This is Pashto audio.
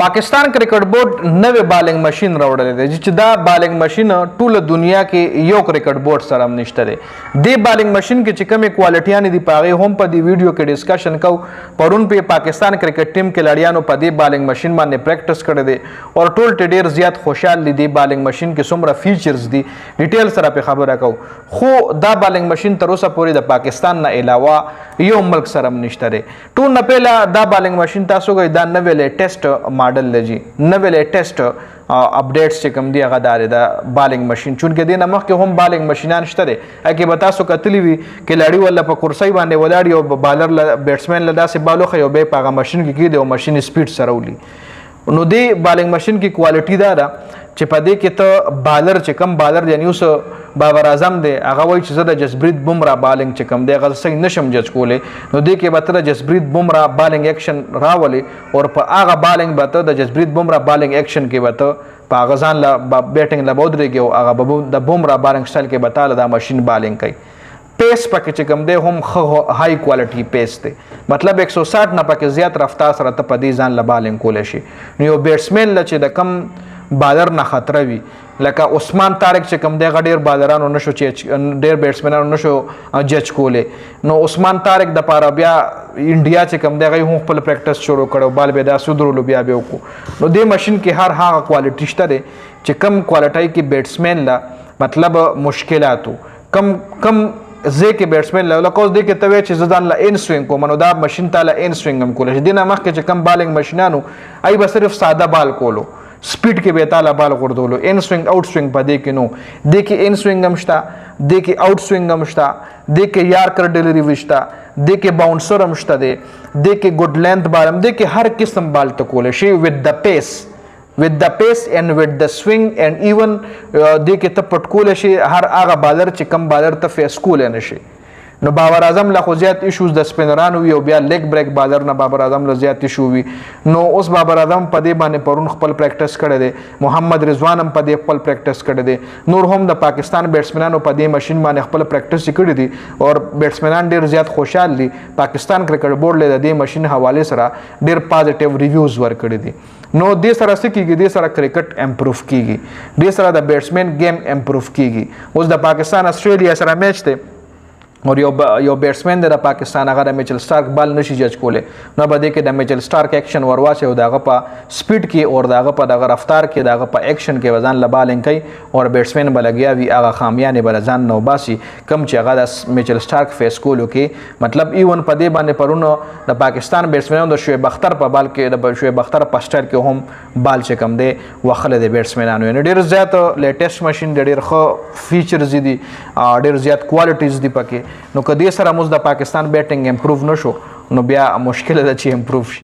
Pakistan cricket board नवे بالنګ ماشين راوړل دی چې دا بالنګ ماشين ټول دنیا کې یو کرکټ بورډ سره هم نشته دی د بالنګ ماشين کې چې کومه کوالټیان دي پاغه هم په دې ویډیو کې ډیسکشن کو پرون په پاکستان کرکټ ټیم کې لړیانو په دې بالنګ ماشين باندې پریکټس کړی دی او ټول ډیر زیات خوشاله دي بالنګ ماشين کې څومره فیچرز دي ډیټیل سره په خبره کو خو دا بالنګ ماشين تر اوسه پورې د پاکستان نه علاوه یو ملک سره هم نشته دی ټول نه پهلا دا بالنګ ماشين تاسو غي دا نوې لیټیسټ ماډل لجی نوې لیټیسټ اپډیټس چې کوم دی هغه دار دا بالنګ ماشين چونکه دینه مخکې هم بالنګ ماشينان شته دي اګه به تاسو کتلی وي کې لړی ولا په کرسي باندې ولاړ یو بالر بیټسمن له داسې بالو خو یو به په ماشين کې کېده او ماشين سپیډ سره ولي نو دی بالنګ ماشين کې کوالټي دا چې په دې کې ته بالر چې کم بالر یعنی اوس بابر اعظم دی هغه وایي چې زه د جسپریت بمرا بالنګ چې کم دی هغه صحیح نشم جج کولی نو دې کې به ته د جسپریت بمرا بالنګ ایکشن راولي او په هغه بالنګ به ته د جسپریت بمرا بالنګ ایکشن کې به ته په هغه ځان له بیټنګ له بودرېږي او هغه د بمرا بالنګ سټایل کې به تاله دا ماشین بالنګ کوي پیس پکې چې کوم دی هم هائی کوالټي پیس دی مطلب 160 نه پکې زیات رفتار سره ته په دې ځان له بالنګ کولی شي نو یو بیټسمین له چې د کم بالر نه خطر وي لکه عثمان طارق چې کوم دی ډیر بالرانو نشو چې ډیر بیټسمنانو نشو جج کولی نو عثمان طارق د پاره بیا انډیا چې کوم دی هغه هم خپل پریکټس شروع کړو بال به دا سودرولو بیا به وکړو نو دې ماشين کې هر هغه کوالټي شته دی چې کم کوالټي کې بیټسمن لا مطلب مشکلاتو کم زه کې بیټسمن له لکه اوس دې کې ته چې زدان لا ان سوینګ کوم نو دا ماشين ته لا ان سوینګ هم کولای شي دینه مخکې چې کم بالنګ ماشينانو ای به صرف ساده بال کولو سپیډ کې به تعالی بال غردولو ان سوینګ آوټ سوینګ په دې کې نو دې کې ان سوینګ هم شته دې کې آوټ سوینګ هم شته دې کې یارکر ډیلیوری وشته دې کې باونسر هم شته دې کې ګډ لینث بال هم دې کې هر قسم بال ته کولای شي with the pace and with the swing and even دې کې ته پټ کولای شي هر هغه بالر چې کم بالر ته فیس کولای نشي نو بابر اعظم له خو زیات ایشوز د سپینرانو وي او بیا لیگ بریک بالر نه بابر اعظم له زیات ایشو وي نو اوس بابر اعظم په دې باندې پرون خپل پریکټس کړی دی محمد رضوان هم په دې خپل پریکټس کړی دی نور هم د پاکستان بیټسمنانو په دې ماشين باندې خپل پریکټس کړی دي او بیټسمنان ډیر زیات خوشحال دي پاکستان کرکټ بورډ له دې ماشين حواله سره ډیر پازیټیو ریویوز ورکړي دي نو دې سره سکیږي دې سره کرکټ امپروف کیږي دې سره د بیټسمن گیم امپروف کیږي اوس د پاکستان استرالیا سره میچ دی اور یو بیټسمن د پاکستان هغه د میچل سٹارک بال نشي جج کولی نو به دې کې د میچل سٹارک ایکشن ورواچي او دغه په سپیډ کې او دغه په دغه رفتار کې دغه په ایکشن کې وزن له بالنګ کوي او بیټسمن بلګیا وي هغه خامیانه بل ځان نو باسي کم چې هغه د میچل سٹارک فیس کولو کې مطلب ایون په دې باندې پرونو د پاکستان بیټسمنانو د شعیب اختر په بال کې د شعیب اختر په سټایل کې هم بال چې کم دی وخله د بیټسمنانو یعنی ډیر زیات لیټیسټ ماشين ډیر ښه فیچرز دي ډیر زیات کوالټیز دي پکې نو کدی سره موږ د پاکستان بیټینګ امپروو نشو نو بیا مشکل ده چې امپروو شي